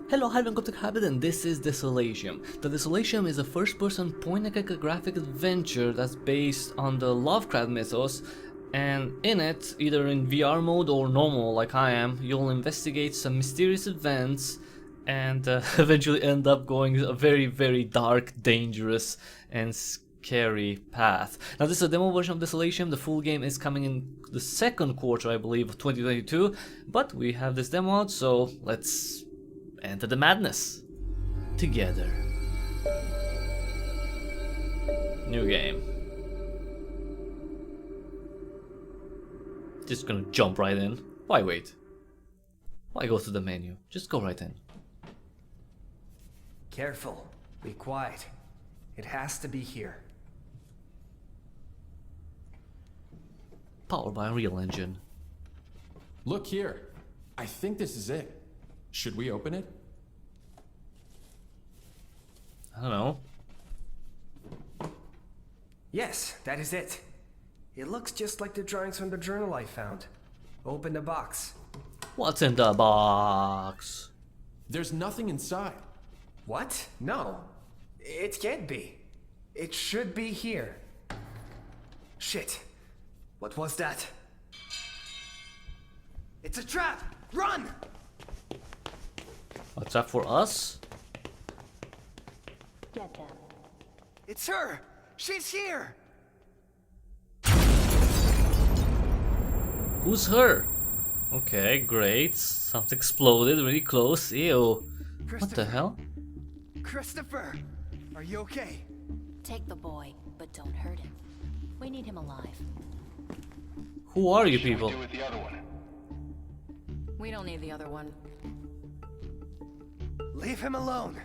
Hello, hi, welcome to Cryptic Hybrid, and this is Desolatium. The Desolatium is a first-person point-and-click graphic adventure that's based on the Lovecraft mythos, and in it, either in VR mode or normal like I am, you'll investigate some mysterious events and eventually end up going a very, very dark, dangerous, and scary path. Now, this is a demo version of Desolatium. The full game is coming in the second quarter, I believe, of 2022, but we have this demo out, so let's enter the madness together. New game. Just gonna jump right in. Why wait? Why go to the menu? Just go right in. Careful. Be quiet. It has to be here. Powered by Unreal Engine. Look here. I think this is it. Should we open it? I don't know. Yes, that is it. It looks just like the drawings from the journal I found. Open the box. What's in the box? There's nothing inside. What? No. It can't be. It should be here. Shit. What was that? It's a trap! Run! What's that for us? Get them. It's her! She's here! Who's her? Okay, great. Something exploded really close. Ew. What the hell? Christopher! Are you okay? Take the boy, but don't hurt him. We need him alive. Who are you people? What do we do with the other one? We don't need the other one. Leave him alone!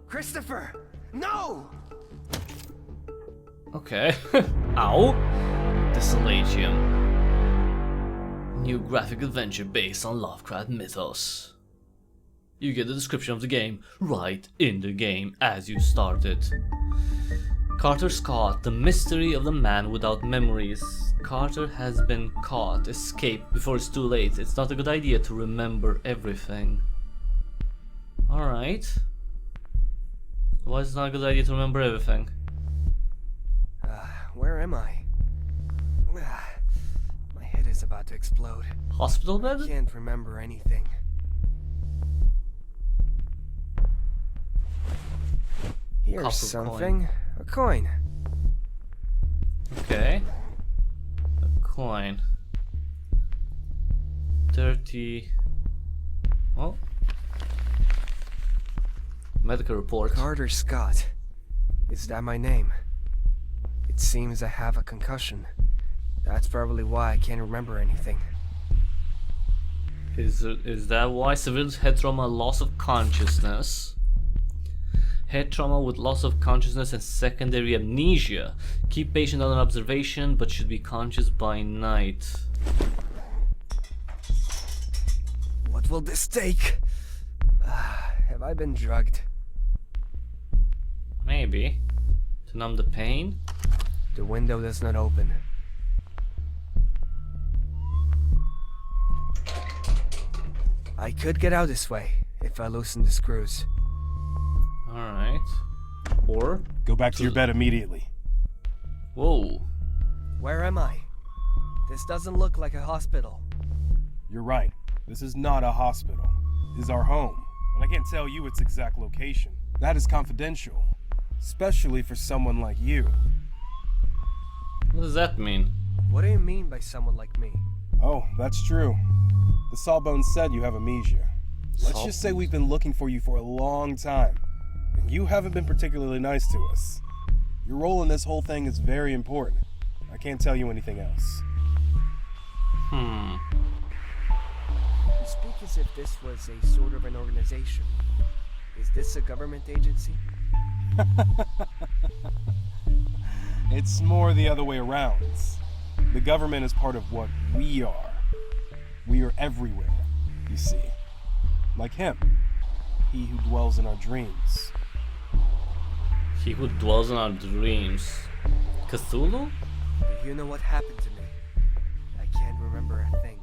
Christopher! No! Okay. Ow. Desolatium. New graphic adventure based on Lovecraft mythos. You get the description of the game right in the game as you start it. Carter Scott, the mystery of the man without memories. Carter has been caught. Escape before it's too late. It's not a good idea to remember everything. Alright. Why is it not a good idea to remember everything? Where am I? My head is about to explode. Hospital bed? I can't remember anything. Here's Copper something. A coin. Okay. A coin. 30. Oh. Medical report. Carter Scott. Is that my name? It seems I have a concussion. That's probably why I can't remember anything. Is that why? Severe head trauma, loss of consciousness. Head trauma with loss of consciousness and secondary amnesia. Keep patient under observation, but should be conscious by night. What will this take? Have I been drugged? Maybe. To numb the pain? The window does not open. I could get out this way if I loosen the screws. Alright. Or? Go back to your bed immediately. Whoa. Where am I? This doesn't look like a hospital. You're right. This is not a hospital. This is our home. But I can't tell you its exact location. That is confidential. Especially for someone like you. What does that mean? What do you mean by someone like me? Oh, that's true. The Sawbones said you have amnesia. Let's just say we've been looking for you for a long time. And you haven't been particularly nice to us. Your role in this whole thing is very important. I can't tell you anything else. You speak as if this was a sort of an organization. Is this a government agency? It's more the other way around. The government is part of what we are. We are everywhere, you see. Like him. He who dwells in our dreams. He who dwells in our dreams. Cthulhu? Do you know what happened to me? I can't remember a thing.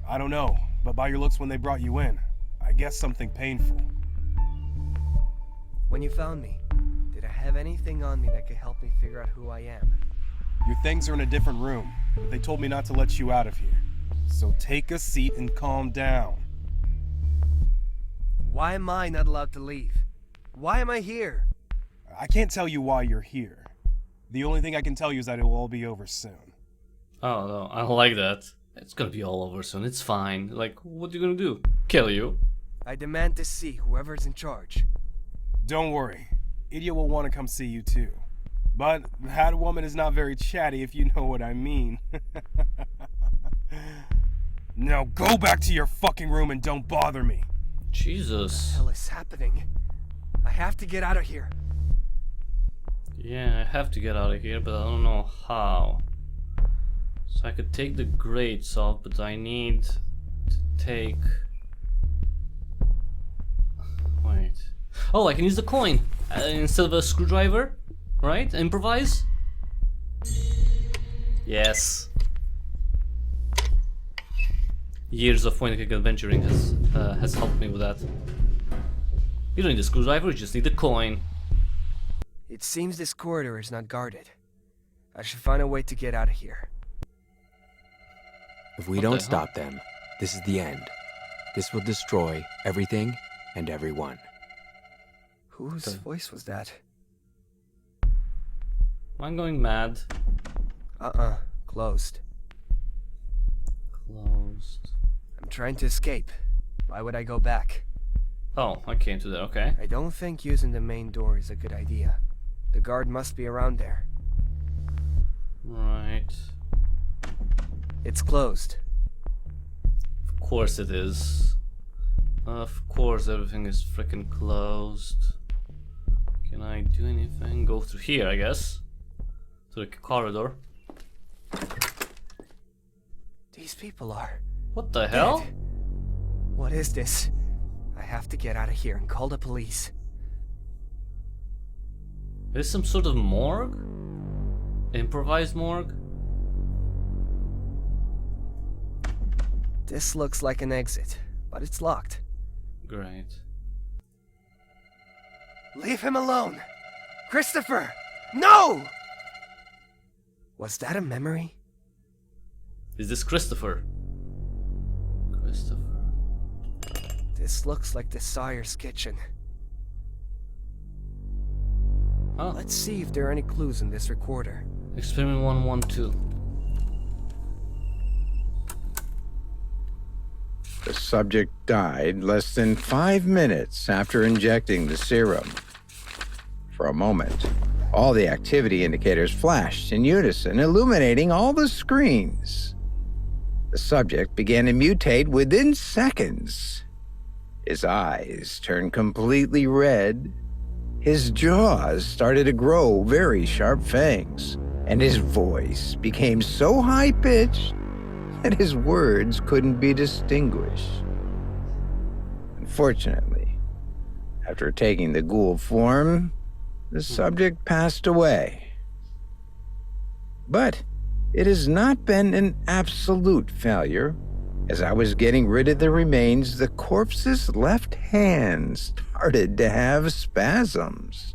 I don't know, but by your looks when they brought you in, I guess something painful. When you found me, did I have anything on me that could help me figure out who I am? Your things are in a different room, but they told me not to let you out of here. So take a seat and calm down. Why am I not allowed to leave? Why am I here? I can't tell you why you're here. The only thing I can tell you is that it will all be over soon. Oh no, I don't like that. It's gonna be all over soon, it's fine. Like, what are you gonna do? Kill you? I demand to see whoever's in charge. Don't worry. Idiot will want to come see you too. But that woman is not very chatty, if you know what I mean. Now go back to your fucking room and don't bother me. Jesus. What the hell is happening? I have to get out of here. Yeah, I have to get out of here, but I don't know how. So I could take the grates off, but I need to take... Wait. Oh, I can use the coin instead of a screwdriver, right? Improvise? Yes. Years of point-and-click adventuring has helped me with that. You don't need a screwdriver, you just need the coin. It seems this corridor is not guarded. I should find a way to get out of here. If we What don't the hell? stop them, this is the end. This will destroy everything and everyone. Whose voice was that? I'm going mad. Closed. Closed. I'm trying to escape. Why would I go back? Oh, I came to that, okay. I don't think using the main door is a good idea. The guard must be around there. Right. It's closed. Of course it is. Of course everything is freaking closed. Can I do anything? Go through here, I guess. To the corridor. These people are... What the hell? dead. What is this? I have to get out of here and call the police. Is some sort of morgue? Improvised morgue? This looks like an exit, but it's locked. Great. Leave him alone! Christopher! No! Was that a memory? Is this Christopher? Christopher. This looks like the Sawyer's kitchen. Oh, Let's see if there are any clues in this recorder. Experiment 112. The subject died less than 5 minutes after injecting the serum. For a moment, all the activity indicators flashed in unison, illuminating all the screens. The subject began to mutate within seconds. His eyes turned completely red. His jaws started to grow very sharp fangs, and his voice became so high-pitched that his words couldn't be distinguished. Unfortunately, after taking the ghoul form, the subject passed away. But it has not been an absolute failure. As I was getting rid of the remains, the corpse's left hand started to have spasms.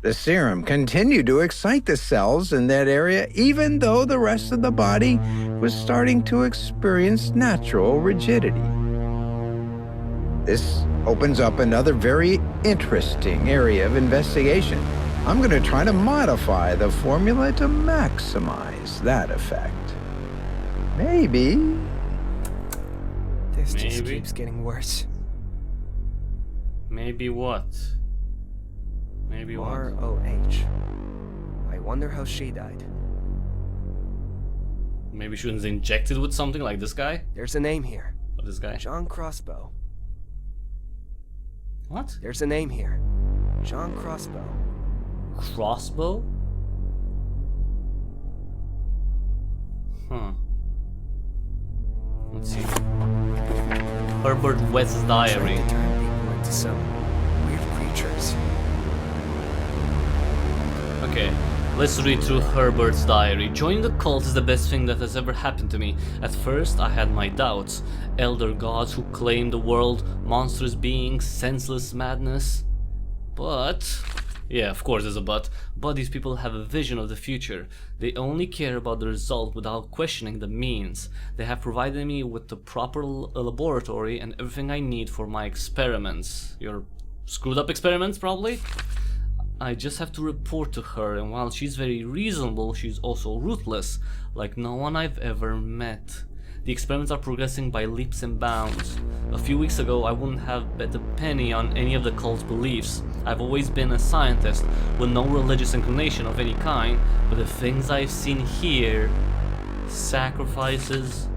The serum continued to excite the cells in that area, even though the rest of the body was starting to experience natural rigidity. This opens up another very interesting area of investigation. I'm going to try to modify the formula to maximize that effect. Maybe. This just Maybe. keeps getting worse. Maybe what? Maybe what? R-O-H. I wonder how she died. Maybe she was injected with something like this guy? There's a name here. Or this guy? John Crossbow. What? There's a name here. John Crossbow. Crossbow? Huh. Let's see. Herbert West's diary. Trying to turn people into some weird creatures. Okay. Let's read through Herbert's diary. Joining the cult is the best thing that has ever happened to me. At first, I had my doubts. Elder gods who claim the world, monstrous beings, senseless madness. But... yeah, of course there's a but. But these people have a vision of the future. They only care about the result without questioning the means. They have provided me with the proper laboratory and everything I need for my experiments. Your screwed up experiments, probably? I just have to report to her, and while she's very reasonable, she's also ruthless, like no one I've ever met. The experiments are progressing by leaps and bounds. A few weeks ago, I wouldn't have bet a penny on any of the cult's beliefs. I've always been a scientist, with no religious inclination of any kind, but the things I've seen here... Sacrifices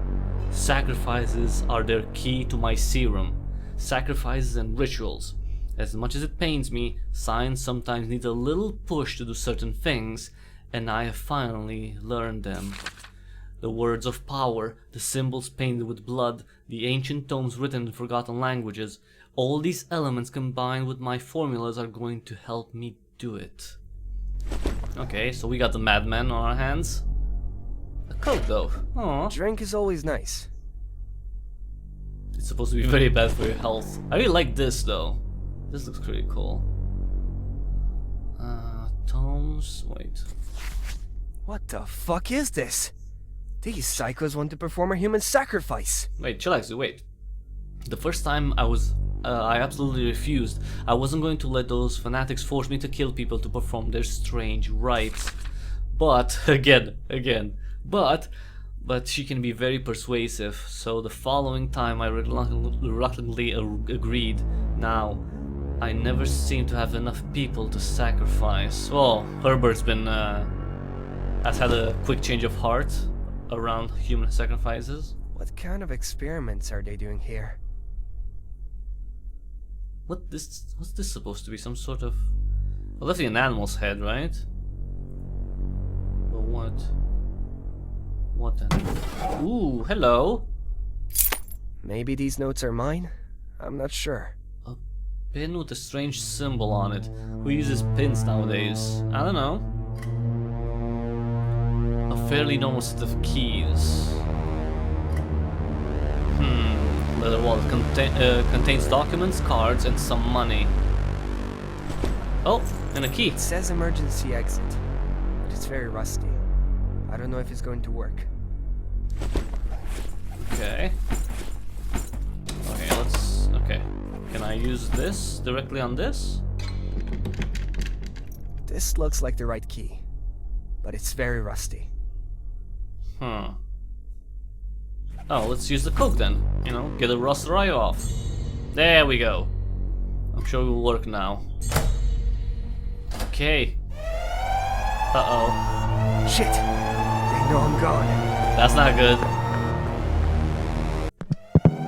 are their key to my serum. Sacrifices and rituals. As much as it pains me, science sometimes needs a little push to do certain things, and I have finally learned them. The words of power, the symbols painted with blood, the ancient tomes written in forgotten languages, all these elements combined with my formulas are going to help me do it. Okay, so we got the madman on our hands. A coke though. Aww. Drink is always nice. It's supposed to be very bad for your health. I really like this though. This looks pretty cool. Tomes... wait. What the fuck is this? These psychos want to perform a human sacrifice. Wait, chillax, wait. The first time I absolutely refused. I wasn't going to let those fanatics force me to kill people to perform their strange rites. But, but she can be very persuasive, so the following time I reluctantly agreed. Now, I never seem to have enough people to sacrifice. Well, Herbert's been, has had a quick change of heart around human sacrifices. What kind of experiments are they doing here? What's this supposed to be? Some sort of... well, definitely an animal's head, right? But what? What then? Ooh, hello! Maybe these notes are mine? I'm not sure. A pin with a strange symbol on it. Who uses pins nowadays? I don't know. A fairly normal set of keys. Leather wallet contains documents, cards, and some money. Oh, and a key. It says emergency exit, but it's very rusty. I don't know if it's going to work. Okay. Okay, let's... okay. Can I use this directly on this? This looks like the right key, but it's very rusty. Huh. Oh, let's use the coke then. You know, get the rust right off. There we go. I'm sure it will work now. Okay. Uh-oh. Shit! They know I'm gone. That's not good.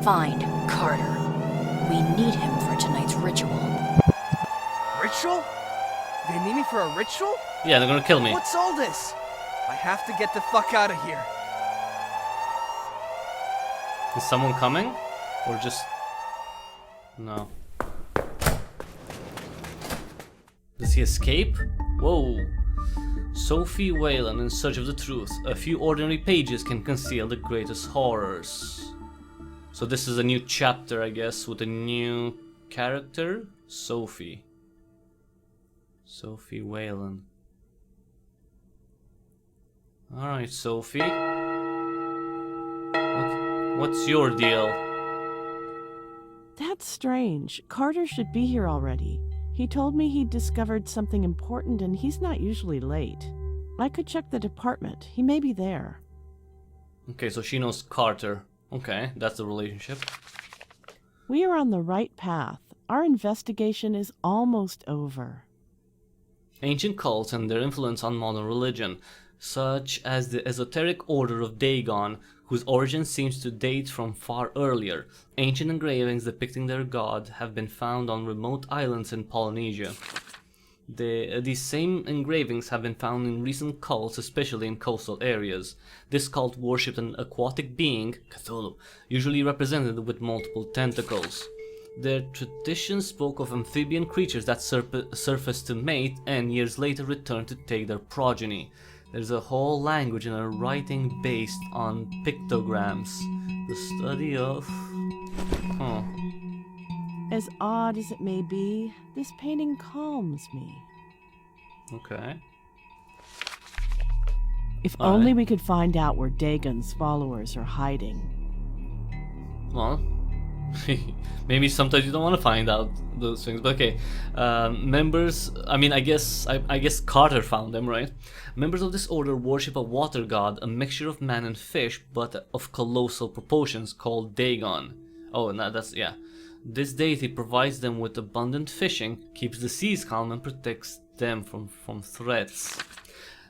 Find Carter. We need him for tonight's ritual. Ritual? They need me for a ritual? Yeah, they're gonna kill me. What's all this? I have to get the fuck out of here. Is someone coming? Or just... no. Does he escape? Whoa. Sophie Whalen in search of the truth. A few ordinary pages can conceal the greatest horrors. So this is a new chapter, I guess, with a new character? Sophie. Sophie Whalen. Alright, Sophie. What's your deal? That's strange. Carter should be here already. He told me he'd discovered something important and he's not usually late. I could check the department. He may be there. Okay, so she knows Carter. Okay, that's the relationship. We are on the right path. Our investigation is almost over. Ancient cults and their influence on modern religion, such as the esoteric order of Dagon, whose origin seems to date from far earlier. Ancient engravings depicting their god have been found on remote islands in Polynesia. These same engravings have been found in recent cults, especially in coastal areas. This cult worshipped an aquatic being, Cthulhu, usually represented with multiple tentacles. Their tradition spoke of amphibian creatures that surfaced to mate and years later returned to take their progeny. There's a whole language and a writing based on pictograms. The study of... Huh. As odd as it may be, this painting calms me. Okay. If All only right. we could find out where Dagon's followers are hiding. Well, maybe sometimes you don't want to find out those things, but okay. Members, I guess Carter found them, right? Members of this order worship a water god, a mixture of man and fish, but of colossal proportions, called Dagon. Oh, no, yeah. This deity provides them with abundant fishing, keeps the seas calm, and protects them from threats.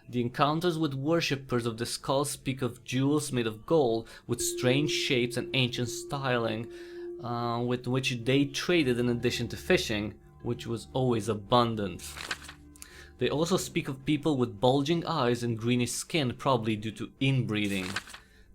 The encounters with worshippers of the skull speak of jewels made of gold, with strange shapes and ancient styling, with which they traded in addition to fishing, which was always abundant. They also speak of people with bulging eyes and greenish skin, probably due to inbreeding.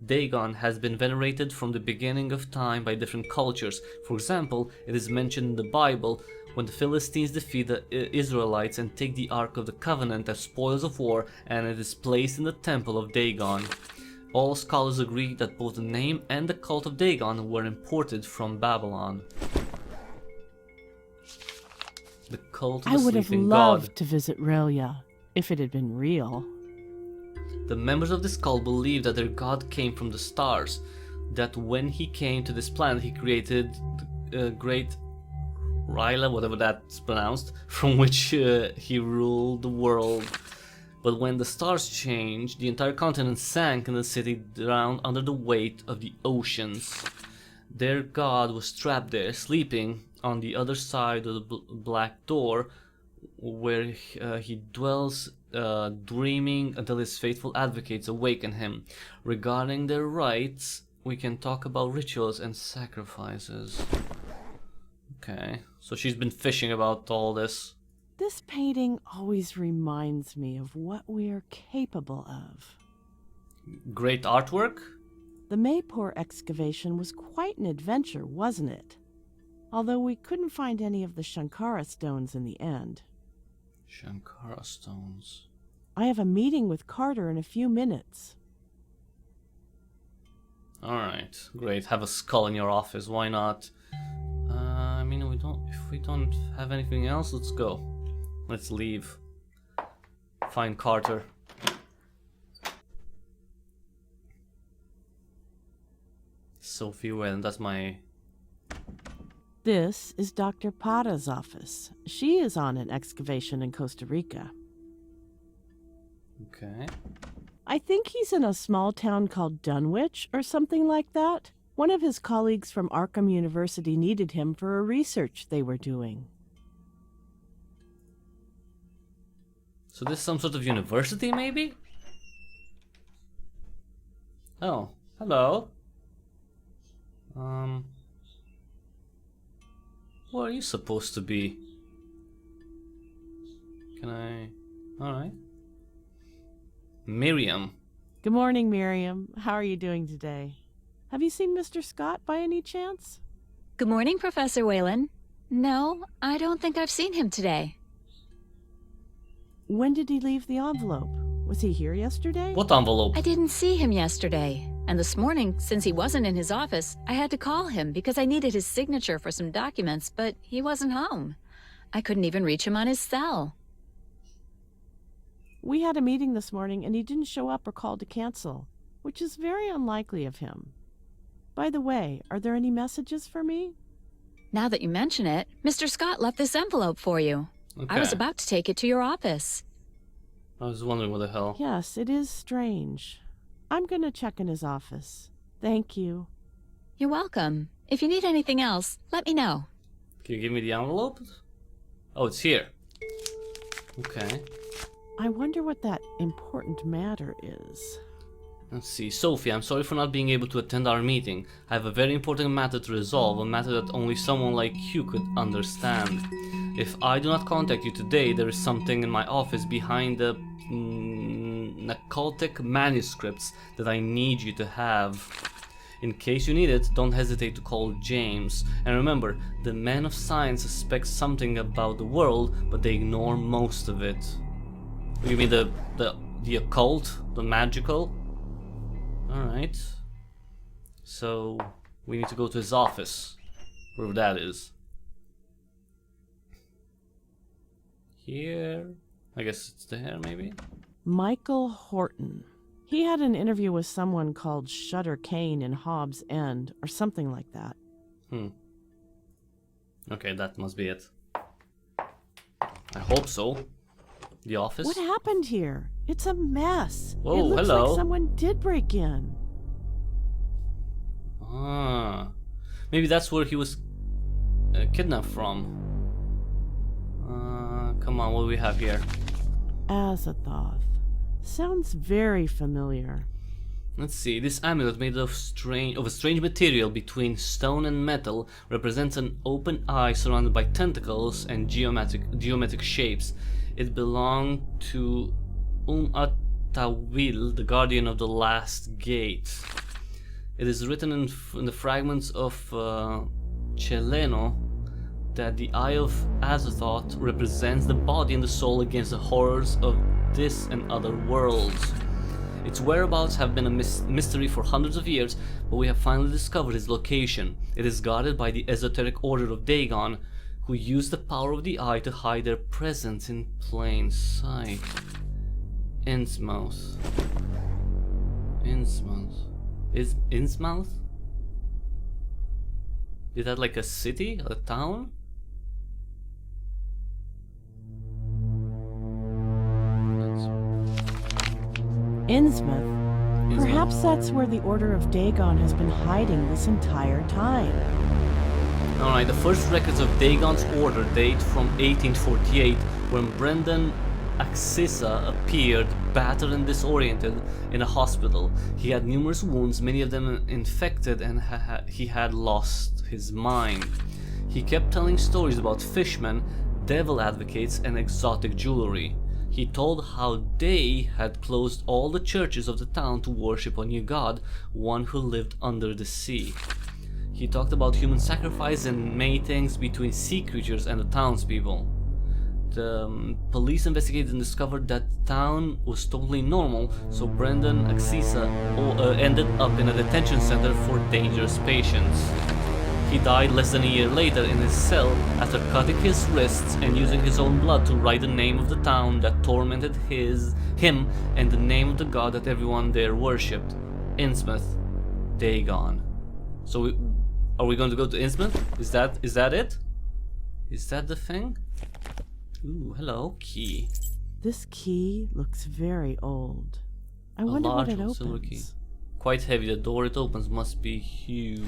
Dagon has been venerated from the beginning of time by different cultures. For example, it is mentioned in the Bible when the Philistines defeat the Israelites and take the Ark of the Covenant as spoils of war, and it is placed in the temple of Dagon. All scholars agree that both the name and the cult of Dagon were imported from Babylon. The cult of I the would have sleeping loved god. to visit Relia, if it had been real. The members of this cult believe that their god came from the stars, that when he came to this planet he created the great Ryla, whatever that's pronounced, from which he ruled the world. But when the stars changed, the entire continent sank and the city drowned under the weight of the oceans. Their god was trapped there, sleeping on the other side of the black door, where he dwells, dreaming until his faithful advocates awaken him. Regarding their rites, we can talk about rituals and sacrifices. Okay, so she's been fishing about all this. This painting always reminds me of what we are capable of. Great artwork? The Maypore excavation was quite an adventure, wasn't it? Although we couldn't find any of the Shankara stones in the end. Shankara stones. I have a meeting with Carter in a few minutes. Alright, great. Have a skull in your office, why not? If we don't have anything else, let's go. Let's leave. Find Carter. Sophie Whalen, that's my... This is Dr. Patta's office. She is on an excavation in Costa Rica. Okay. I think he's in a small town called Dunwich or something like that. One of his colleagues from Arkham University needed him for a research they were doing. So this is some sort of university, maybe? Oh, hello. What are you supposed to be? Can I... Alright. Miriam. Good morning, Miriam. How are you doing today? Have you seen Mr. Scott by any chance? Good morning, Professor Whalen. No, I don't think I've seen him today. When did he leave the envelope? Was he here yesterday? What envelope? I didn't see him yesterday. And this morning, since he wasn't in his office, I had to call him because I needed his signature for some documents, but he wasn't home. I couldn't even reach him on his cell. We had a meeting this morning and he didn't show up or called to cancel, which is very unlikely of him. By the way, are there any messages for me? Now that you mention it, Mr. Scott left this envelope for you. Okay. I was about to take it to your office. I was wondering what the hell. Yes, it is strange. I'm gonna check in his office. Thank you. You're welcome. If you need anything else, let me know. Can you give me the envelope? Oh, it's here. Okay. I wonder what that important matter is. Let's see. Sophie, I'm sorry for not being able to attend our meeting. I have a very important matter to resolve, a matter that only someone like you could understand. If I do not contact you today, there is something in my office behind the occultic manuscripts that I need you to have. In case you need it, don't hesitate to call James. And remember, the men of science suspect something about the world, but they ignore most of it. You mean the occult? The magical? Alright. So, we need to go to his office. Wherever that is. Here? I guess it's there, maybe? Michael Horton. He had an interview with someone called Shutter Kane in Hobbs End, or something like that. Okay, that must be it. I hope so. The office? What happened here? It's a mess. Whoa, it looks hello. like someone did break in. Ah. Maybe that's where he was kidnapped from. Come on, what do we have here? Azathoth. Sounds very familiar. Let's see, this amulet made of a strange material between stone and metal represents an open eye surrounded by tentacles and geometric shapes. It belonged to Atawil, the guardian of the last gate. It is written in the fragments of Cheleno that the Eye of Azathoth represents the body and the soul against the horrors of this and other worlds. Its whereabouts have been a mystery for hundreds of years, but we have finally discovered its location. It is guarded by the esoteric order of Dagon, who use the power of the eye to hide their presence in plain sight. Innsmouth. Is Innsmouth? Is that like a city? A town? Innsmouth. Perhaps that's where the Order of Dagon has been hiding this entire time. Alright, the first records of Dagon's order date from 1848, when Brendan Axissa appeared, battered and disoriented, in a hospital. He had numerous wounds, many of them infected, and he had lost his mind. He kept telling stories about fishmen, devil advocates, and exotic jewelry. He told how they had closed all the churches of the town to worship a new god, one who lived under the sea. He talked about human sacrifice and matings between sea creatures and the townspeople. The police investigated and discovered that the town was totally normal, so Brendan Axissa ended up in a detention center for dangerous patients. He died less than a year later in his cell after cutting his wrists and using his own blood to write the name of the town that tormented him and the name of the god that everyone there worshipped. Innsmouth. Dagon. So are we going to go to Innsmouth? Is that it? Is that the thing? Ooh, hello, key. This key looks very old. I wonder what it opens. Silver key. Quite heavy. The door it opens must be huge.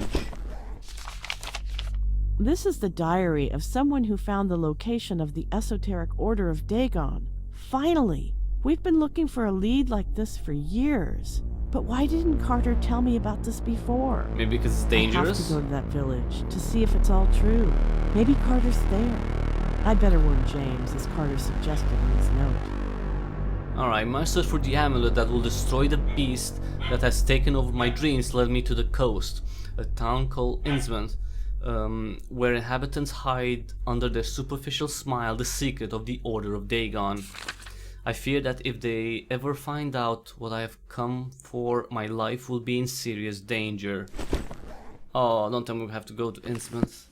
This is the diary of someone who found the location of the esoteric Order of Dagon. Finally! We've been looking for a lead like this for years. But why didn't Carter tell me about this before? Maybe because it's dangerous? I have to go to that village to see if it's all true. Maybe Carter's there. I'd better warn James, as Carter suggested in his note. Alright, my search for the amulet that will destroy the beast that has taken over my dreams led me to the coast, a town called Innsmouth, where inhabitants hide under their superficial smile the secret of the Order of Dagon. I fear that if they ever find out what I have come for, my life will be in serious danger. Oh, don't tell me we have to go to Innsmouth.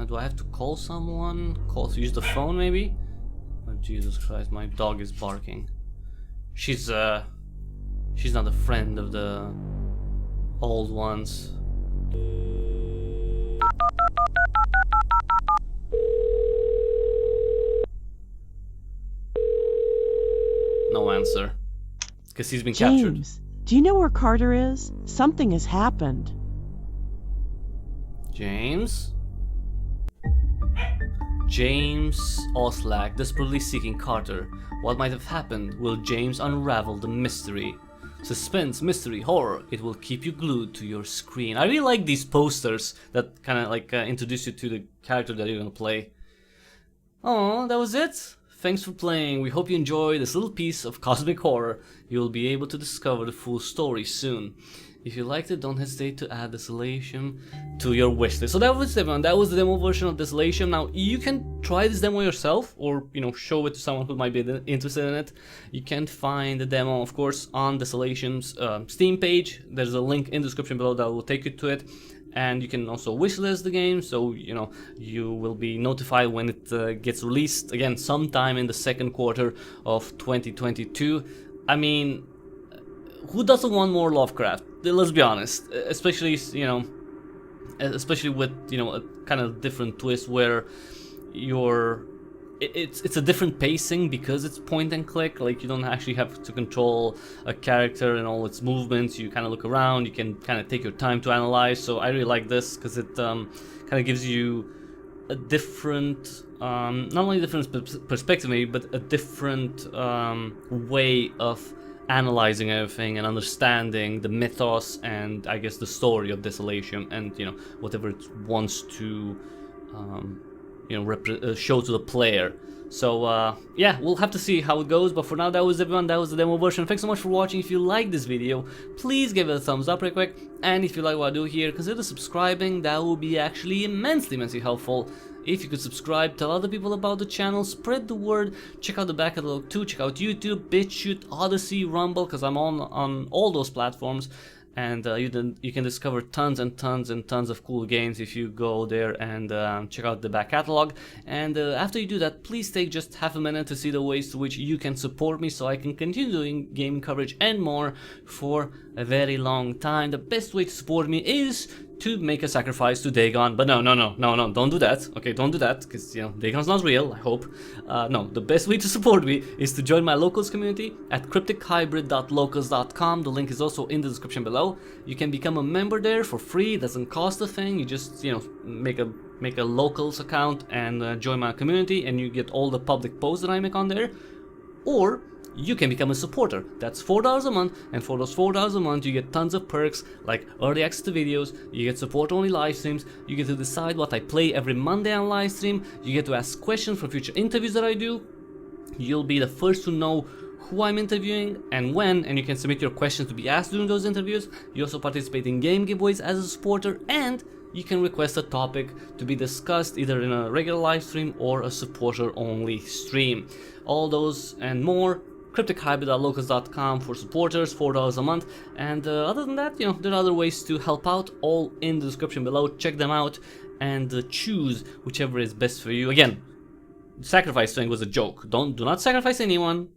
Do I have to call someone? Use the phone maybe? Oh, Jesus Christ, my dog is barking. She's not a friend of the old ones. No answer. Because he's been captured. James, do you know where Carter is? Something has happened. James? James Oslac, desperately seeking Carter. What might have happened? Will James unravel the mystery? Suspense, mystery, horror. It will keep you glued to your screen. I really like these posters that kind of like introduce you to the character that you're gonna play. Oh, that was it? Thanks for playing. We hope you enjoy this little piece of cosmic horror. You'll be able to discover the full story soon. If you liked it, don't hesitate to add Desolatium to your wishlist. So that was everyone. That was the demo version of Desolatium. Now you can try this demo yourself, or show it to someone who might be interested in it. You can find the demo, of course, on Desolatium's Steam page. There's a link in the description below that will take you to it. And you can also wishlist the game, so you will be notified when it gets released again sometime in the second quarter of 2022. I mean, who doesn't want more Lovecraft? Let's be honest, especially especially with a kind of different twist where it's a different pacing because it's point and click. Like, you don't actually have to control a character and all its movements. You kind of look around, you can kind of take your time to analyze. So I really like this because it kind of gives you a different, not only different perspective maybe, but a different way of analyzing everything and understanding the mythos and I guess the story of Desolatium and whatever it wants to show to the player. So yeah, we'll have to see how it goes, but for now, that was everyone. That was the demo version. Thanks so much for watching. If you like this video, please give it a thumbs up real quick, and if you like what I do here, consider subscribing. That would be actually immensely helpful. If you could subscribe, tell other people about the channel, spread the word, check out the back catalog too, check out YouTube, BitChute, Odyssey, Rumble, because I'm on all those platforms. And you can discover tons and tons of cool games if you go there and check out the back catalog. And after you do that, please take just half a minute to see the ways to which you can support me so I can continue doing game coverage and more for a very long time. The best way to support me is to make a sacrifice to Dagon, but no, don't do that. Okay, don't do that, because Dagon's not real, I hope. No, the best way to support me is to join my locals community at cryptichybrid.locals.com. The link is also in the description below. You can become a member there for free. It doesn't cost a thing. You just make a locals account and join my community, and you get all the public posts that I make on there. Or you can become a supporter. That's $4 a month, and for those $4 a month you get tons of perks like early access to videos, you get support only live streams, you get to decide what I play every Monday on live stream, you get to ask questions for future interviews that I do, you'll be the first to know who I'm interviewing and when, and you can submit your questions to be asked during those interviews. You also participate in game giveaways as a supporter, and you can request a topic to be discussed either in a regular live stream or a supporter only stream. All those and more, cryptichybrid.locals.com for supporters, $4 a month. And other than that, there are other ways to help out, all in the description below. Check them out and choose whichever is best for you. Again, sacrifice thing was a joke. Do not sacrifice anyone,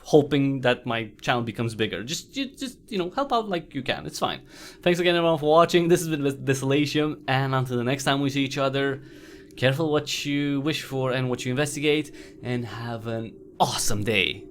hoping that my channel becomes bigger. Just help out like you can. It's fine. Thanks again everyone for watching. This has been Desolatium, and until the next time we see each other, careful what you wish for and what you investigate, and have an awesome day.